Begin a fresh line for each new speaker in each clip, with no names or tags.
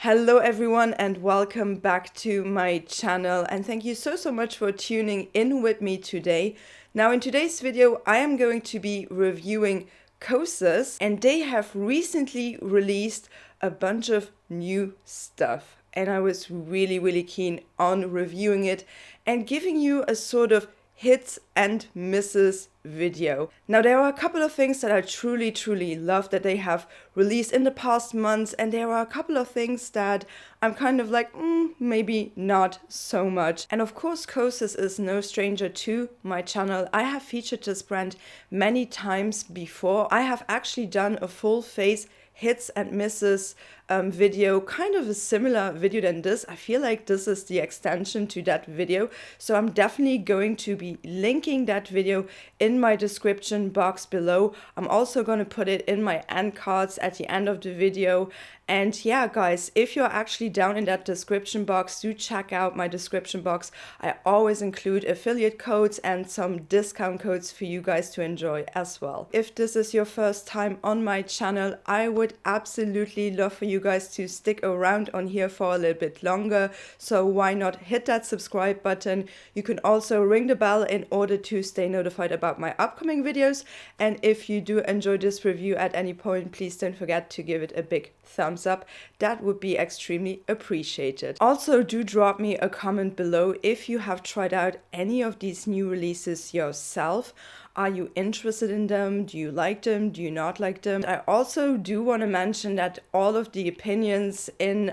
Hello everyone and welcome back to my channel, and thank you so much for tuning in with me today. Now in today's video I am going to be reviewing KOSAS, and they have recently released a bunch of new stuff, and I was really keen on reviewing it and giving you a sort of hits and misses video. Now there are a couple of things that I truly love that they have released in the past months, and there are a couple of things that I'm kind of like maybe not so much. And of course KOSAS is no stranger to my channel. I have featured this brand many times before. I have actually done a full face hits and misses video, kind of a similar video than this. I feel like this is the extension to that video, so I'm definitely going to be linking that video in my description box below. I'm also going to put it in my end cards at the end of the video. And yeah guys, if you're actually down in that description box, do check out my description box. I always include affiliate codes and some discount codes for you guys to enjoy as well. If this is your first time on my channel, I would absolutely love for you guys to stick around on here for a little bit longer, so why not hit that subscribe button. You can also ring the bell in order to stay notified about my upcoming videos, and if you do enjoy this review at any point, please don't forget to give it a big thumbs up. That would be extremely appreciated. Also, do drop me a comment below if you have tried out any of these new releases yourself. Are you interested in them? Do you like them? Do you not like them? I also do want to mention that all of the opinions in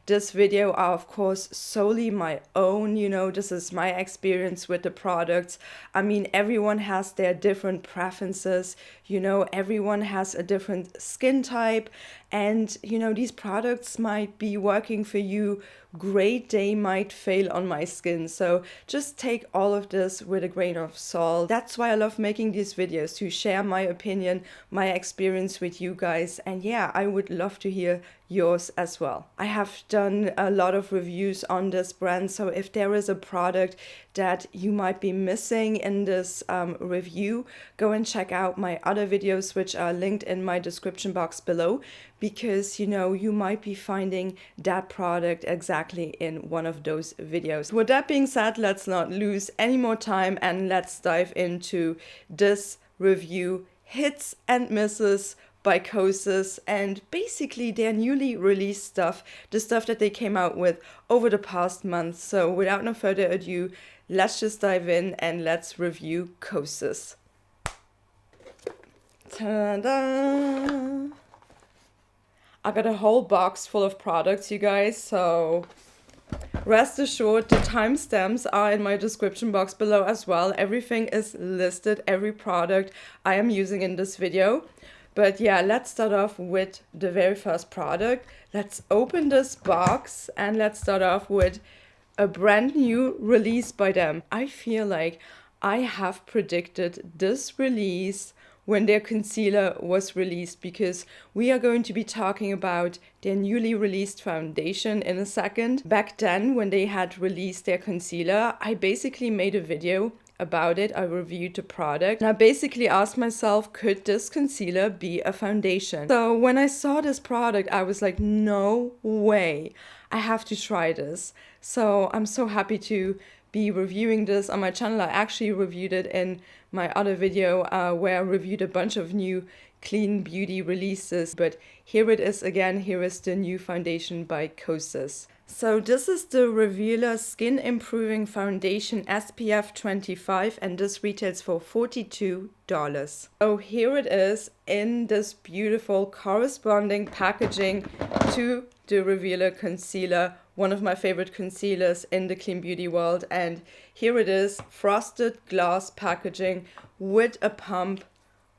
this video are of course solely my own. You know, this is my experience with the products. I mean, everyone has their different preferences. You know, everyone has a different skin type, and you know, these products might be working for you great, they might fail on my skin, so just take all of this with a grain of salt. That's why I love making these videos, to share my opinion, my experience with you guys, and yeah, I would love to hear yours as well. I have done a lot of reviews on this brand, so if there is a product that you might be missing in this review, go and check out my other videos, which are linked in my description box below, because you know, you might be finding that product exactly in one of those videos. With that being said, let's not lose any more time and let's dive into this review, hits and misses by KOSAS, and basically their newly released stuff, the stuff that they came out with over the past month. So without no further ado, let's just dive in and let's review KOSAS. Ta-da! I got a whole box full of products, you guys, so rest assured the timestamps are in my description box below as well. Everything is listed, every product I am using in this video. But yeah, let's start off with the very first product. Let's open this box and let's start off with a brand new release by them. I feel like I have predicted this release when their concealer was released, because we are going to be talking about their newly released foundation in a second. Back then, when they had released their concealer, I basically made a video about it. I reviewed the product and I basically asked myself, could this concealer be a foundation? So when I saw this product, I was like, no way, I have to try this. So I'm so happy to be reviewing this on my channel. I actually reviewed it in my other video where I reviewed a bunch of new clean beauty releases, but here it is again. Here is the new foundation by KOSAS. So this is the Revealer Skin Improving Foundation SPF 25, and this retails for $42. So here it is in this beautiful corresponding packaging to the Revealer concealer, one of my favorite concealers in the clean beauty world. And here it is, frosted glass packaging with a pump.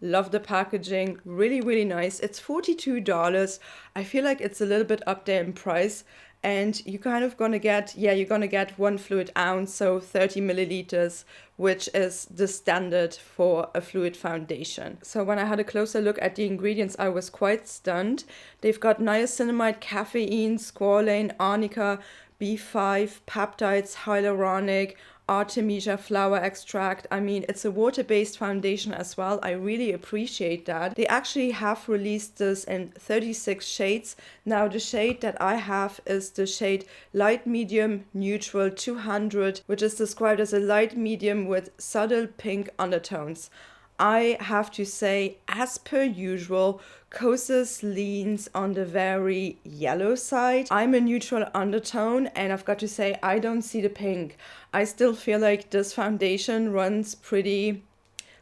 Love the packaging, really nice. It's $42. I feel like it's a little bit up there in price, and you're kind of gonna get, you're gonna get 1 fluid ounce, so 30 milliliters, which is the standard for a fluid foundation. So when I had a closer look at the ingredients, I was quite stunned. They've got niacinamide, caffeine, squalane, arnica, B5, peptides, hyaluronic, Artemisia flower extract. I mean, it's a water-based foundation as well. I really appreciate that. They actually have released this in 36 shades. Now the shade that I have is the shade Light Medium Neutral 200, which is described as a light medium with subtle pink undertones. I have to say, as per usual, KOSAS leans on the very yellow side. I'm a neutral undertone, and I've got to say, I don't see the pink. I still feel like this foundation runs pretty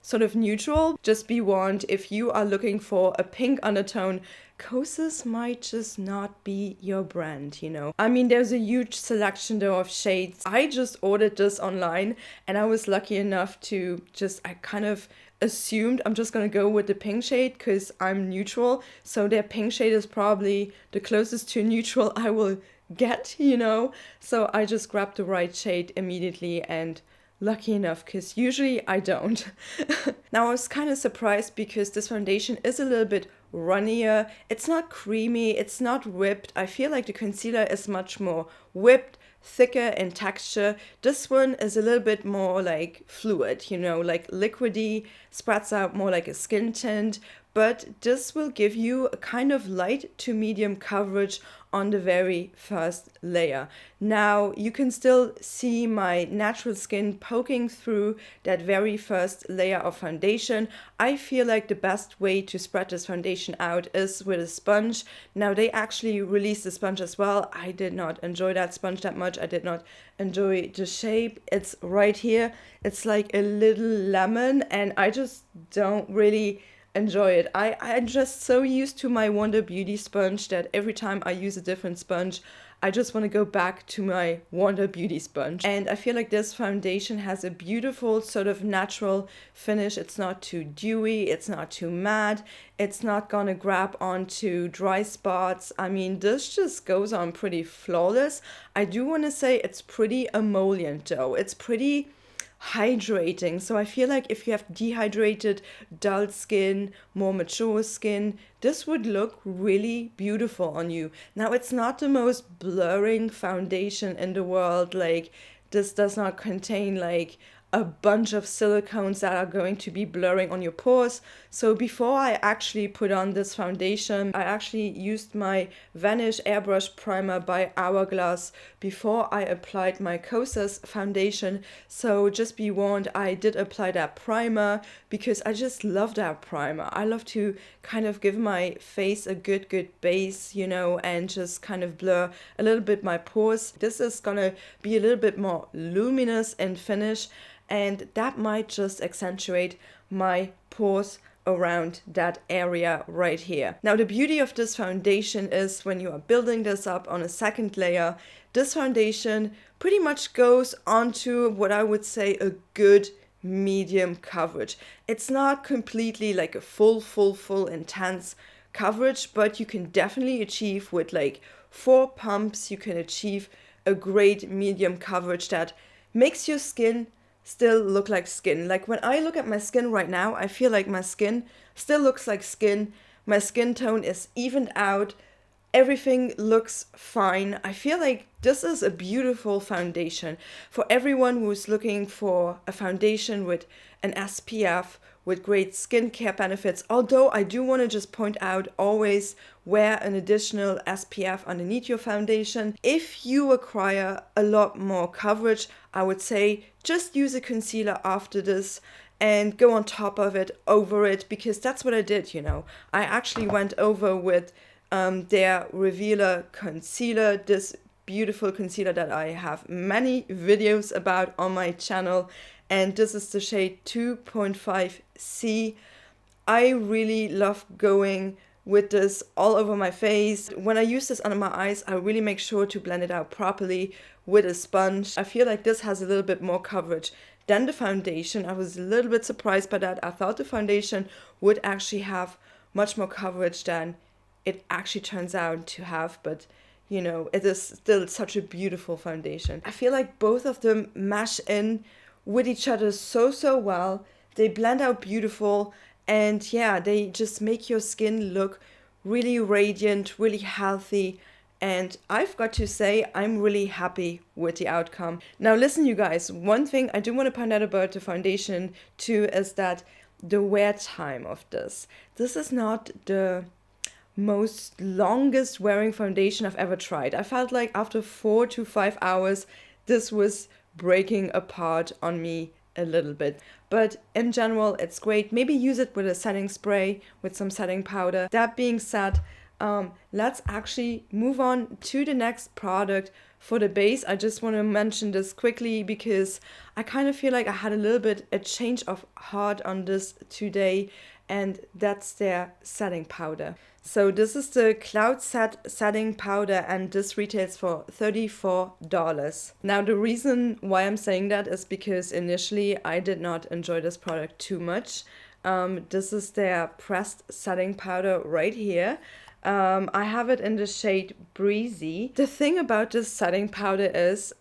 sort of neutral. Just be warned, if you are looking for a pink undertone, KOSAS might just not be your brand, you know. I mean, there's a huge selection though of shades. I just ordered this online, and I was lucky enough to I kind of assumed I'm just gonna go with the pink shade because I'm neutral, so their pink shade is probably the closest to neutral I will get, you know. So I just grabbed the right shade immediately, and lucky enough, because usually I don't. Now I was kind of surprised because this foundation is a little bit runnier. It's not creamy, it's not whipped. I feel like the concealer is much more whipped, thicker in texture. This one is a little bit more like fluid, you know, like liquidy, spreads out more like a skin tint, but this will give you a kind of light to medium coverage on the very first layer. Now you can still see my natural skin poking through that very first layer of foundation. I feel like the best way to spread this foundation out is with a sponge. Now they actually released the sponge as well. I did not enjoy that sponge that much. I did not enjoy the shape. It's right here. It's like a little lemon, and I just don't really enjoy it. I'm just so used to my Wonder Beauty sponge that every time I use a different sponge, I just want to go back to my Wonder Beauty sponge. And I feel like this foundation has a beautiful sort of natural finish. It's not too dewy, it's not too matte, it's not gonna grab onto dry spots. I mean, this just goes on pretty flawless. I do want to say it's pretty emollient though. It's pretty hydrating. So I feel like if you have dehydrated, dull skin, more mature skin, this would look really beautiful on you. Now, it's not the most blurring foundation in the world. Like, this does not contain like a bunch of silicones that are going to be blurring on your pores. So before I actually put on this foundation, I actually used my Vanish Airbrush Primer by Hourglass before I applied my KOSAS foundation. So just be warned, I did apply that primer because I just love that primer. I love to kind of give my face a good base, you know, and just kind of blur a little bit my pores. This is gonna be a little bit more luminous in finish, and that might just accentuate my pores around that area right here. Now, the beauty of this foundation is when you are building this up on a second layer, this foundation pretty much goes onto what I would say a good medium coverage. It's not completely like a full intense coverage, but you can definitely achieve with like 4 pumps, you can achieve a great medium coverage that makes your skin still look like skin. Like when I look at my skin right now, I feel like my skin still looks like skin. My skin tone is evened out. Everything looks fine. I feel like this is a beautiful foundation for everyone who's looking for a foundation with an SPF, with great skincare benefits. Although I do want to just point out, always wear an additional SPF underneath your foundation. If you require a lot more coverage, I would say just use a concealer after this and go on top of it, over it, because that's what I did, you know. I actually went over with their Revealer concealer, this beautiful concealer that I have many videos about on my channel, and this is the shade 2.5C. I really love going with this all over my face. When I use this under my eyes, I really make sure to blend it out properly with a sponge. I feel like this has a little bit more coverage than the foundation. I was a little bit surprised by that. I thought the foundation would actually have much more coverage than it actually turns out to have, but you know, it is still such a beautiful foundation. I feel like both of them mesh in with each other so well. They blend out beautiful, and yeah, they just make your skin look really radiant, really healthy, and I've got to say I'm really happy with the outcome. Now listen, you guys, one thing I do want to point out about the foundation too is that the wear time of this is not the most longest wearing foundation I've ever tried. I felt like after 4 to 5 hours this was breaking apart on me a little bit. But in general, it's great. Maybe use it with a setting spray, with some setting powder. That being said, let's actually move on to the next product. For the base, I just want to mention this quickly because I kind of feel like I had a little bit a change of heart on this today, and that's their setting powder. So this is the Cloud Set setting powder, and this retails for $34. Now the reason why I'm saying that is because initially I did not enjoy this product too much. This is their pressed setting powder right here. I have it in the shade Breezey. The thing about this setting powder is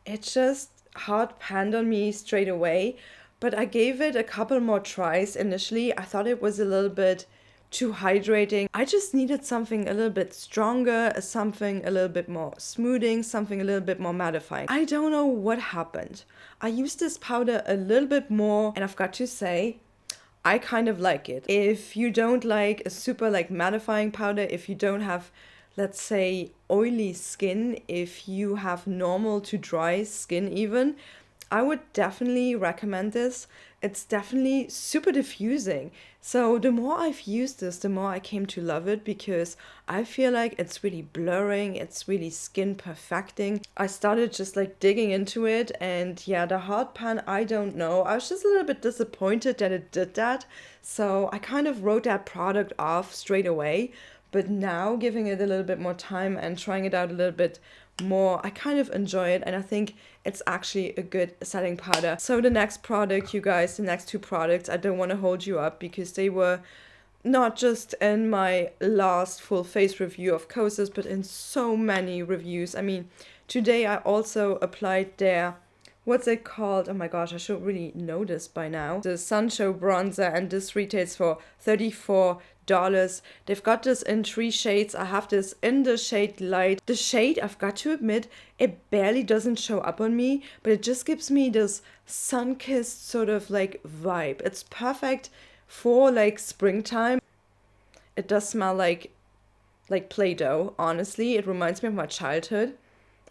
it just hard panned on me straight away, but I gave it a couple more tries initially. I thought it was a little bit too hydrating. I just needed something a little bit stronger, something a little bit more smoothing, something a little bit more mattifying. I don't know what happened. I used this powder a little bit more, and I've got to say, I kind of like it. If you don't like a super mattifying powder, if you don't have, let's say, oily skin, if you have normal to dry skin even, I would definitely recommend this. It's definitely super diffusing. So the more I've used this, the more I came to love it because I feel like it's really blurring, it's really skin perfecting. I started just digging into it, and yeah, the hard pan, I don't know. I was just a little bit disappointed that it did that. So I kind of wrote that product off straight away. But now giving it a little bit more time and trying it out a little bit more, I kind of enjoy it, and I think it's actually a good setting powder. So the next product, you guys, the next two products, I don't want to hold you up because they were not just in my last full face review of KOSAS, but in so many reviews. I mean, today I also applied their, what's it called? Oh my gosh, I should really know this by now. The Sunshow Bronzer, and this retails for $34. They've got this in 3 shades. I have this in the shade Light. The shade, I've got to admit, it barely doesn't show up on me, but it just gives me this sun-kissed sort of vibe. It's perfect for springtime. It does smell like Play-Doh, honestly. It reminds me of my childhood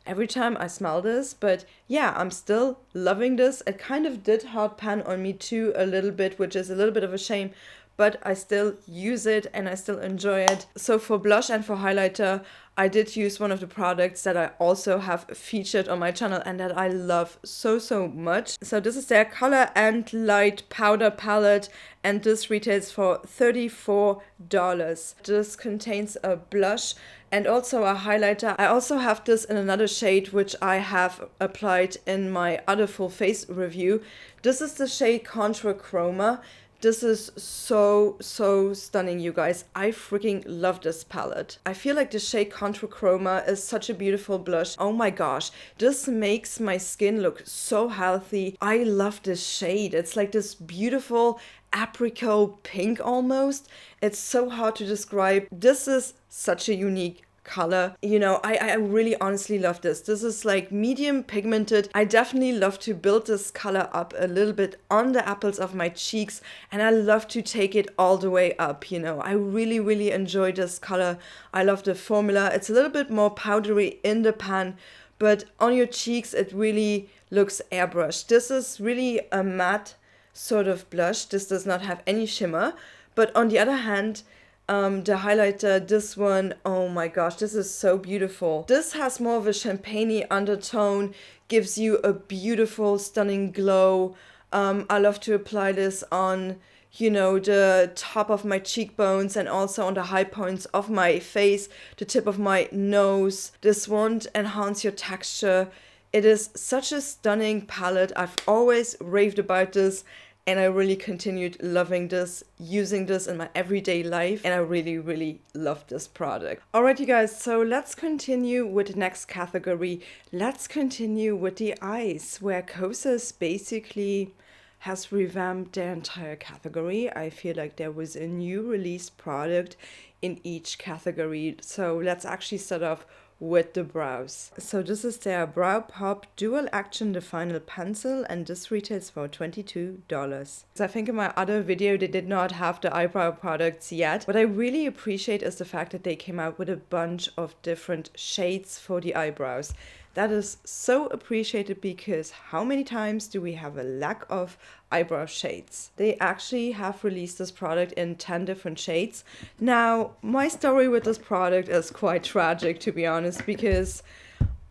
every time I smell this, but yeah, I'm still loving this. It kind of did hard pan on me too a little bit, which is a little bit of a shame, but I still use it and I still enjoy it. So for blush and for highlighter, I did use one of the products that I also have featured on my channel and that I love so much. So this is their Color and Light Powder Palette, and this retails for $34. This contains a blush and also a highlighter. I also have this in another shade, which I have applied in my other full face review. This is the shade Contrachroma. This is so stunning, you guys. I freaking love this palette. I feel like the shade Contrachroma is such a beautiful blush. Oh my gosh, this makes my skin look so healthy. I love this shade. It's like this beautiful apricot pink almost. It's so hard to describe. This is such a unique color. You know, I really honestly love this. This is medium pigmented. I definitely love to build this color up a little bit on the apples of my cheeks, and I love to take it all the way up. You know, I really enjoy this color. I love the formula. It's a little bit more powdery in the pan, but on your cheeks it really looks airbrushed. This is really a matte sort of blush. This does not have any shimmer, but on the other hand, the highlighter, this one, oh my gosh, this is so beautiful. This has more of a champagne-y undertone, gives you a beautiful, stunning glow. I love to apply this on, you know, the top of my cheekbones and also on the high points of my face, the tip of my nose. This won't enhance your texture. It is such a stunning palette. I've always raved about this, and I really continued loving this, using this in my everyday life, and I really love this product. Alright, you guys, so let's continue with the next category. Let's continue with the eyes, where KOSAS basically has revamped their entire category. I feel like there was a new released product in each category. So let's actually start off with the brows. So this is their Brow Pop Dual Action The Final Pencil, and this retails for $22. So I think in my other video they did not have the eyebrow products yet. What I really appreciate is the fact that they came out with a bunch of different shades for the eyebrows. That is so appreciated, because how many times do we have a lack of eyebrow shades? They actually have released this product in 10 different shades. Now, my story with this product is quite tragic, to be honest, because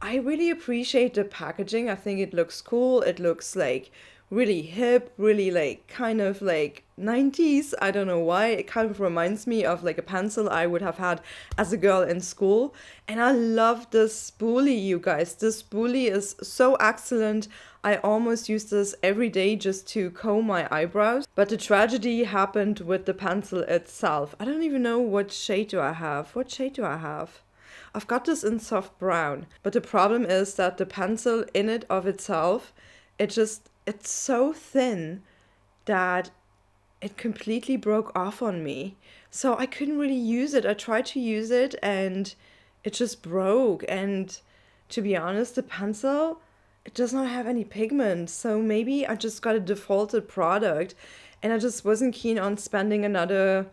I really appreciate the packaging. I think it looks cool. It looks like really hip, really like kind of like 90s. I don't know why. It kind of reminds me of like a pencil I would have had as a girl in school. And I love this spoolie, you guys. This spoolie is so excellent. I almost use this every day just to comb my eyebrows. But the tragedy happened with the pencil itself. I don't even know what shade do I have. What shade do I have? I've got this in soft brown. But the problem is that the pencil in it of itself, it's so thin that it completely broke off on me. So I couldn't really use it. I tried to use it and it just broke. And to be honest, the pencil, it does not have any pigment. So maybe I just got a defaulted product and I just wasn't keen on spending another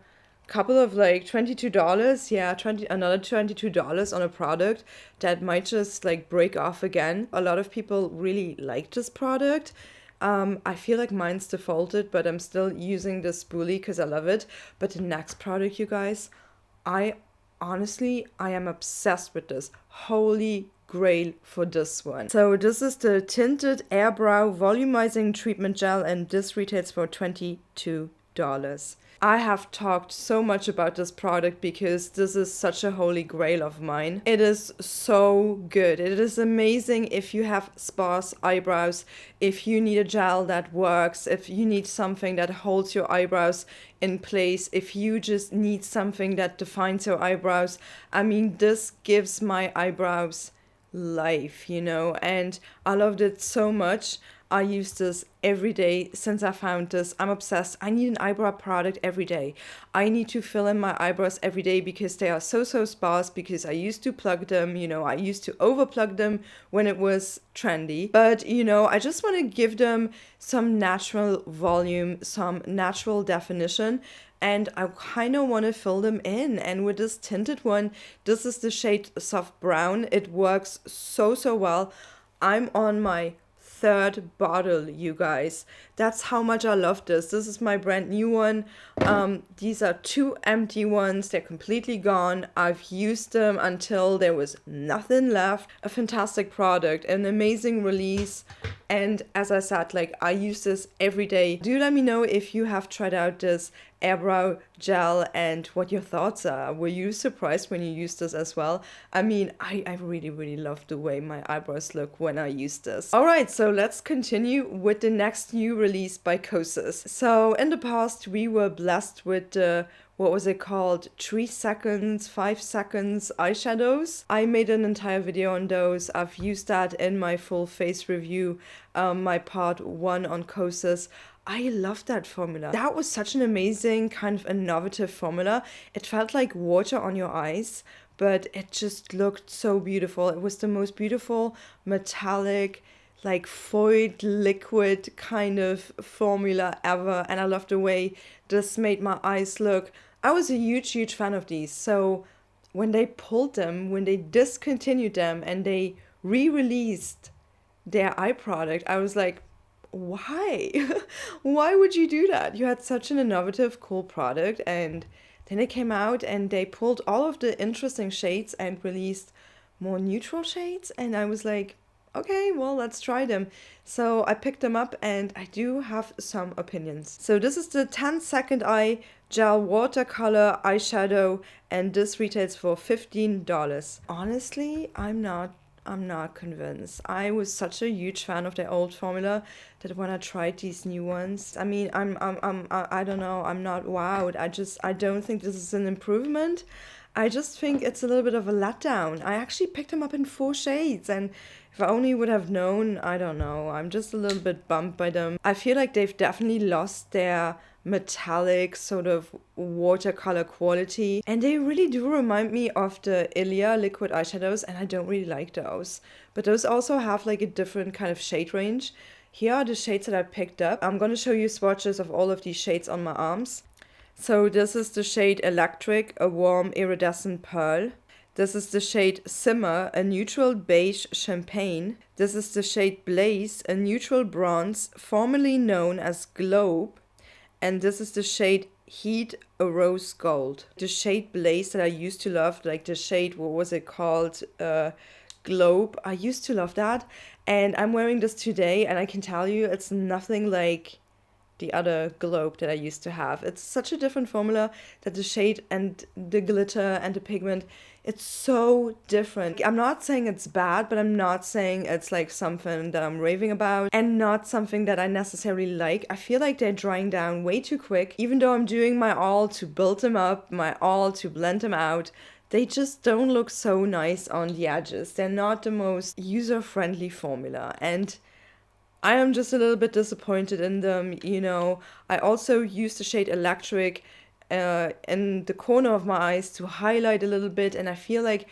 couple of like $22. Yeah, another $22 on a product that might just like break off again. A lot of people really like this product. I feel like mine's defaulted, but I'm still using the spoolie because I love it. But the next product, you guys, I am obsessed with this. Holy grail for this one. So this is the Tinted Air Brow Volumizing Treatment Gel, and this retails for $22. I have talked so much about this product because this is such a holy grail of mine. It is so good. It is amazing if you have sparse eyebrows, if you need a gel that works, if you need something that holds your eyebrows in place, if you just need something that defines your eyebrows. I mean, this gives my eyebrows life, you know, and I loved it so much. I use this every day since I found this. I'm obsessed. I need an eyebrow product every day. I need to fill in my eyebrows every day because they are so sparse, because I used to plug them, you know, I used to overplug them when it was trendy. But, you know, I just want to give them some natural volume, some natural definition, and I kind of want to fill them in. And with this tinted one, this is the shade Soft Brown. It works so well. I'm on my third bottle, you guys. That's how much I love this. This is my brand new one. These are 2 empty ones. They're completely gone. I've used them until there was nothing left. A fantastic product, an amazing release. And as I said, like, I use this every day. Do let me know if you have tried out this airbrow gel and what your thoughts are. Were you surprised when you used this as well? I mean, I really love the way my eyebrows look when I use this. Alright, so let's continue with the next new release by KOSAS. So in the past we were blessed with the, what was it called? 3 seconds, 5 seconds eyeshadows. I made an entire video on those. I've used that in my full face review, my part 1 on KOSAS. I love that formula. That was such an amazing kind of innovative formula. It felt like water on your eyes, but it just looked so beautiful. It was the most beautiful metallic, like foiled liquid kind of formula ever. And I love the way this made my eyes look. I was a huge fan of these. So when they pulled them, when they discontinued them and they re-released their eye product, I was like, why? Why would you do that? You had such an innovative, cool product, and then they came out and they pulled all of the interesting shades and released more neutral shades, and I was like, okay, well, let's try them. So I picked them up and I do have some opinions. So this is the 10-second eye gel watercolor eyeshadow, and this retails for $15. Honestly, I'm not convinced. I was such a huge fan of their old formula that when I tried these new ones, I mean, I don't know, I'm not wowed. I don't think this is an improvement. I just think it's a little bit of a letdown. I actually picked them up in 4 shades, and if I only would have known, I don't know, I'm just a little bit bummed by them. I feel like they've definitely lost their metallic sort of watercolor quality, and they really do remind me of the Ilia liquid eyeshadows, and I don't really like those, but those also have like a different kind of shade range. Here are the shades that I picked up. I'm going to show you swatches of all of these shades on my arms. So this is the shade Electric, a warm iridescent pearl. This is the shade Simmer, a neutral beige champagne. This is the shade Blaze, a neutral bronze, formerly known as Globe. And this is the shade Heat, a rose gold. The shade Blaze that I used to love, like the shade, what was it called? Globe. I used to love that. And I'm wearing this today, and I can tell you it's nothing like the other Globe that I used to have. It's such a different formula that the shade and the glitter and the pigment, it's so different. I'm not saying it's bad, but I'm not saying it's like something that I'm raving about and not something that I necessarily like. I feel like they're drying down way too quick. Even though I'm doing my all to build them up, my all to blend them out, they just don't look so nice on the edges. They're not the most user-friendly formula, and I am just a little bit disappointed in them, you know. I also used the shade Electric in the corner of my eyes to highlight a little bit, and I feel like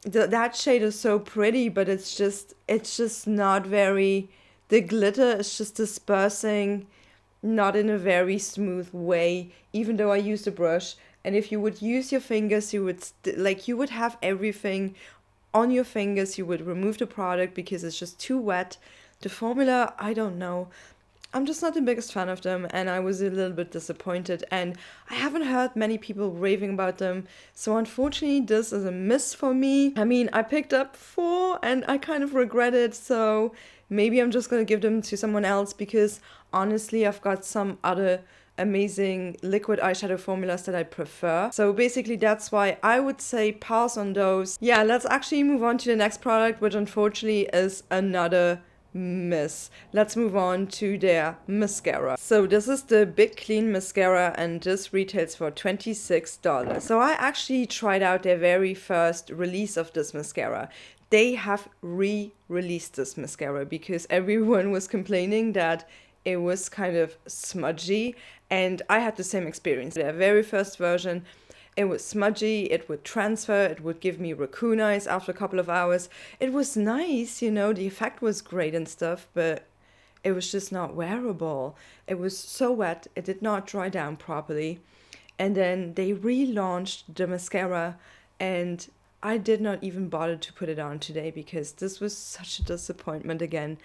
that shade is so pretty, but it's just not very, the glitter is just dispersing not in a very smooth way, even though I used a brush. And if you would use your fingers, you would you would have everything on your fingers. You would remove the product because it's just too wet. The formula, I don't know. I'm just not the biggest fan of them, and I was a little bit disappointed, and I haven't heard many people raving about them, so unfortunately this is a miss for me. I mean, I picked up 4 and I kind of regret it, so maybe I'm just gonna give them to someone else, because honestly I've got some other amazing liquid eyeshadow formulas that I prefer. So basically that's why I would say pass on those. Yeah, let's actually move on to the next product, which unfortunately is another miss. Let's move on to their mascara. So this is the Big Clean Mascara, and this retails for $26. So I actually tried out their very first release of this mascara. They have re-released this mascara because everyone was complaining that it was kind of smudgy, and I had the same experience. Their very first version, it was smudgy, it would transfer, it would give me raccoon eyes after a couple of hours. It was nice, you know, the effect was great and stuff, but it was just not wearable. It was so wet, it did not dry down properly. And then they relaunched the mascara, and I did not even bother to put it on today because this was such a disappointment again.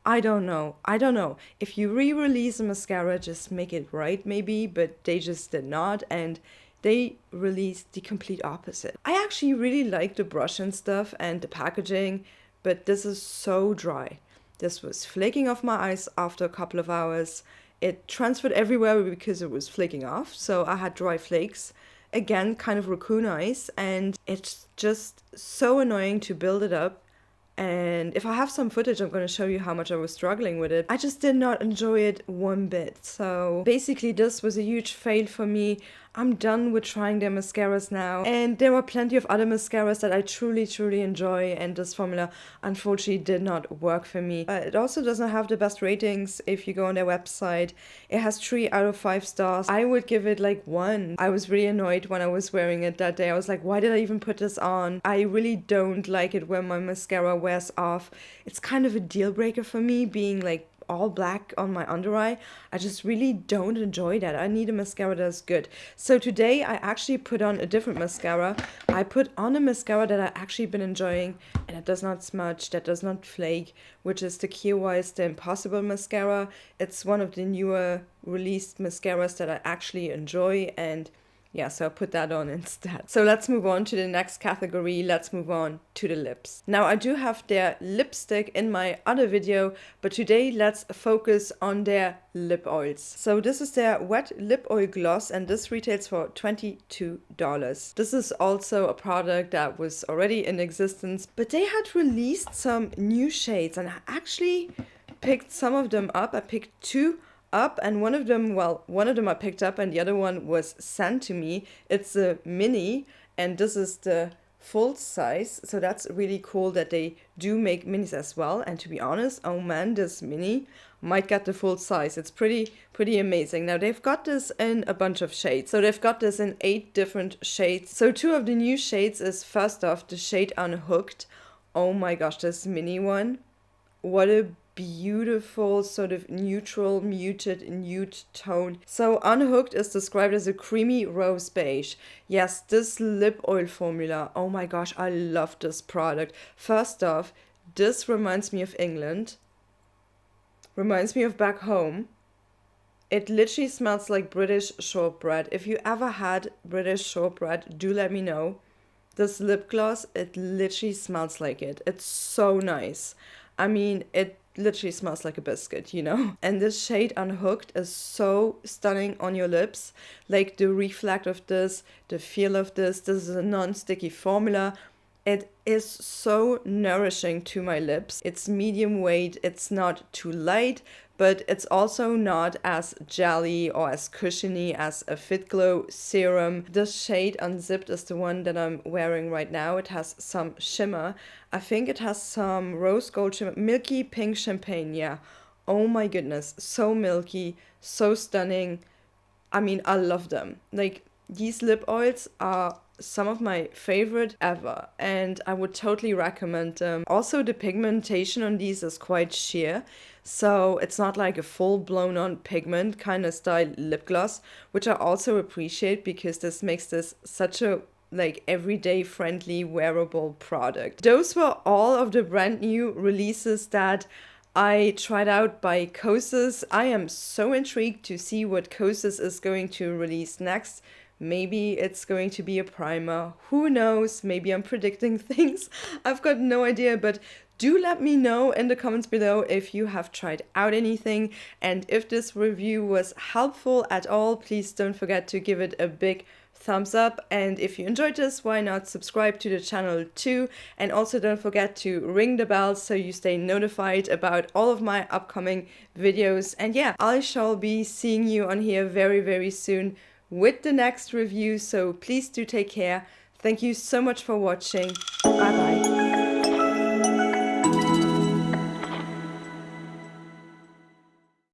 I don't know. If you re-release a mascara, just make it right maybe, but they just did not, and they released the complete opposite. I actually really like the brush and stuff and the packaging, but this is so dry. This was flaking off my eyes after a couple of hours. It transferred everywhere because it was flaking off, so I had dry flakes. Again, kind of raccoon eyes, and it's just so annoying to build it up. And if I have some footage, I'm going to show you how much I was struggling with it. I just did not enjoy it one bit. So basically this was a huge fail for me. I'm done with trying their mascaras now. And there are plenty of other mascaras that I truly enjoy, and this formula unfortunately did not work for me. It also doesn't have the best ratings if you go on their website. It has 3 out of 5 stars. I would give it like 1. I was really annoyed when I was wearing it that day. I was like, why did I even put this on? I really don't like it when my mascara wears off. It's kind of a deal breaker for me, being like all black on my under eye. I just really don't enjoy that. I need a mascara that's good. So today I actually put on a different mascara. I put on a mascara that I actually been enjoying, and it does not smudge, that does not flake, which is the Keywise's The Impossible Mascara. It's one of the newer released mascaras that I actually enjoy, and yeah, so I put that on instead. So let's move on to the next category. Let's move on to the lips. Now I do have their lipstick in my other video, but today let's focus on their lip oils. So this is their Wet Lip Oil Gloss, and this retails for $22. This is also a product that was already in existence, but they had released some new shades, and I actually picked some of them up. I picked 2 up, and one of them I picked up and the other one was sent to me. It's a mini, and this is the full size, so that's really cool that they do make minis as well. And to be honest, oh man, this mini might get the full size. It's pretty amazing. Now they've got this in a bunch of shades, so they've got this in 8 different shades. So 2 of the new shades is, first off, the shade Unhooked. Oh my gosh, this mini one, what a beautiful sort of neutral, muted nude tone. So Unhooked is described as a creamy rose beige. Yes, this lip oil formula, oh my gosh, I love this product. First off, this reminds me of England, reminds me of back home. It literally smells like British shortbread. If you ever had British shortbread, do let me know. This lip gloss, it literally smells like it. It's so nice. I mean, it literally smells like a biscuit, you know? And this shade Unhooked is so stunning on your lips. Like the reflect of this, the feel of this is a non-sticky formula. It is so nourishing to my lips. It's medium weight, it's not too light, but it's also not as jelly or as cushiony as a Fit Glow serum. This shade Unzipped is the one that I'm wearing right now. It has some shimmer. I think it has some rose gold shimmer, milky pink champagne, yeah. Oh my goodness, so milky, so stunning. I mean, I love them. Like, these lip oils are some of my favorite ever, and I would totally recommend them. Also, the pigmentation on these is quite sheer, so it's not like a full blown on pigment kind of style lip gloss, which I also appreciate because this makes this such a like everyday friendly wearable product. Those were all of the brand new releases that I tried out by KOSAS. I am so intrigued to see what KOSAS is going to release next. Maybe it's going to be a primer. Who knows? Maybe I'm predicting things. I've got no idea, but do let me know in the comments below if you have tried out anything. And if this review was helpful at all, please don't forget to give it a big thumbs up. And if you enjoyed this, why not subscribe to the channel too? And also don't forget to ring the bell so you stay notified about all of my upcoming videos. And yeah, I shall be seeing you on here very, very soon with the next review, so please do take care. Thank you so much for watching. Bye bye.